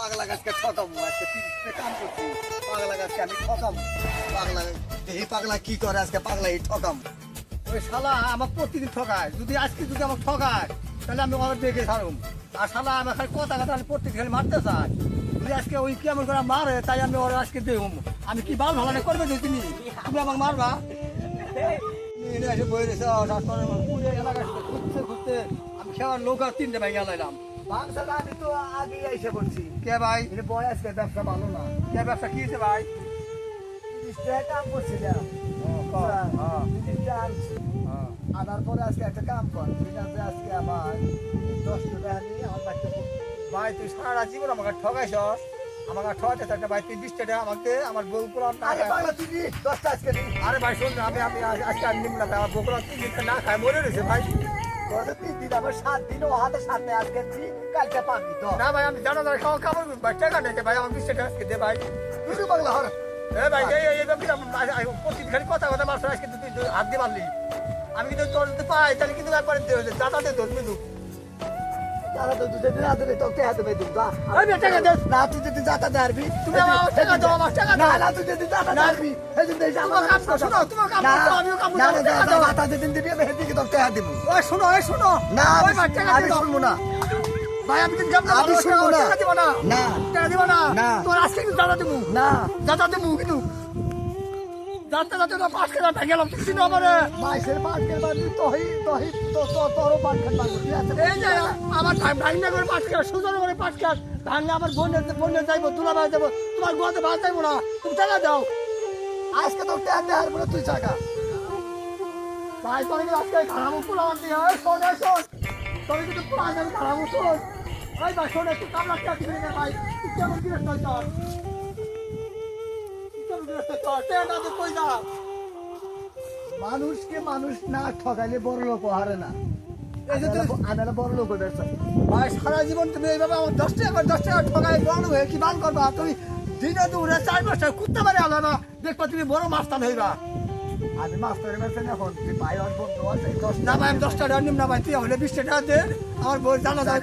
পাগলা গাছকে ঠকাম আজকে 30 কাম করছি পাগলা গাছকে আমি ঠকাম পাগলা এই পাগলা কি করে আজকে পাগলা এই ঠকাম ওই শালা আমার প্রতিদিন ঠকায় যদি আজকে যদি আমাকে ঠকায় তাহলে আমি ওর দেখে ছাড়ুম আর শালা আমার খালি কথা কথা প্রত্যেক খালি মারতে চায় যদি আজকে ওই কেমন করে মারে তাই আমি ওর আজকে দেহুম আমি কি বাল ভালো করবে যে তুমি তুমি আমাকে মারবা এসে বই রেছে ঘুরতে ঘুরতে আমি খেয়ার লোক আর 3টে ভাই গেলাম মাংসটা আমি তো আগে এসে বলছি কে ভাই এটা বয় আজকে ব্যবসা ভালো না কে ব্যবসা কি হয়েছে ভাই 30 টাকা কাম করছিলাম আনার পরে আজকে একটা কাম কর আজকে আমার 10 টাকা নিয়ে আমার বাচ্চা ভাই তুই সারা জীবন আমাকে ঠকাইছস আমাকে ঠকাতে একটা ভাই 20 টাকা আমাকে আমার বউ পুরান আরে ভাই শোন না আমি আমি আজকে আমি নিম না আমার বউ পুরান 3 দিন না খায় মরে রয়েছে ভাই 3 দিন আমার 7 দিন ও হাতে সামনে আজকে কালকে পাবি তো না ভাই আমি জানা খাওয়া খাবার ভাই টাকা নেই ভাই আমার 20 টাকা আজকে দে ভাই তুই পাগলা হর ভাই এই প্রতিদিন খালি কথা কথা মারছ আজকে তুই হাত দিয়ে মারলি আমি কিন্তু তোর যদি পাই তাহলে কিন্তু একবারে দাদাতে তোর কিন্তু দাদা তো তুই যদি না দেবে তোকে হাতে পেয়ে দিব আমি টাকা দে না তুই যদি দাদা দেবি তুমি আমার টাকা দাও আমার টাকা না না তুই যদি দাদা দেবি এই যে দেশ আমার কাজ করছ না তোমার কাজ করছ আমিও কাজ করব না দাদা দাদা যেদিন দিবি আমি হেদিকে তোকে টাকা দেব ওই শোনো না ওই টাকা আমি শুনবো না ভাই আমি কিন্তু জানতাম আমি শুনবো না টাকা দেব না না টাকা দেব না তোর আজকে কিন্তু দাদা দেব না দাদা দেব কিন্তু যাতে যাতে তো পাঁচ কেজি ভেঙে গেলাম কিছু না আমার মাইসের 5 কেজি বাড়ি তোরও 5 কেজি বাড়ি এই যে আমার ভাঙনা করে 5 কেজি সুজন করে 5 কেজি ভাঙনা আমার বোনের যাইবো তুলা ভাই যাবো তোমার গোয়াতে ভাত যাইবো না তুমি টাকা দাও আজকে তো টাকা দেওয়ার পরে তুই টাকা ভাই তোর কিন্তু আজকে খারাপ পুরো আমার দিয়ে শোন তোর কিন্তু পুরো আগে খারাপ শোন ভাই ভাই শোন একটু কাম লাগতে আসবি না ভাই তুই কেমন বিরক্ত হইছ মানুষকে মানুষ না ঠকাইলে বড় লোক হারে না আনারা বড় লোক ভাই সারা জীবন তুমি এইভাবে আমার 10 টাকা ঠকাই বড় হয়ে কি বান করবা তুমি দিনে দুপুরে 4-5 টাকা কুত্তা মারে আলাদা দেখবা তুমি বড় মাস্টার হইবা আমি মাস্টারের কাছে এখন তুই ভাই আর বন্ধু আছে 10 না ভাই আমি 10 টাকা নিম না ভাই তুই হলে 20 টাকা দে আমার বই জানা যায়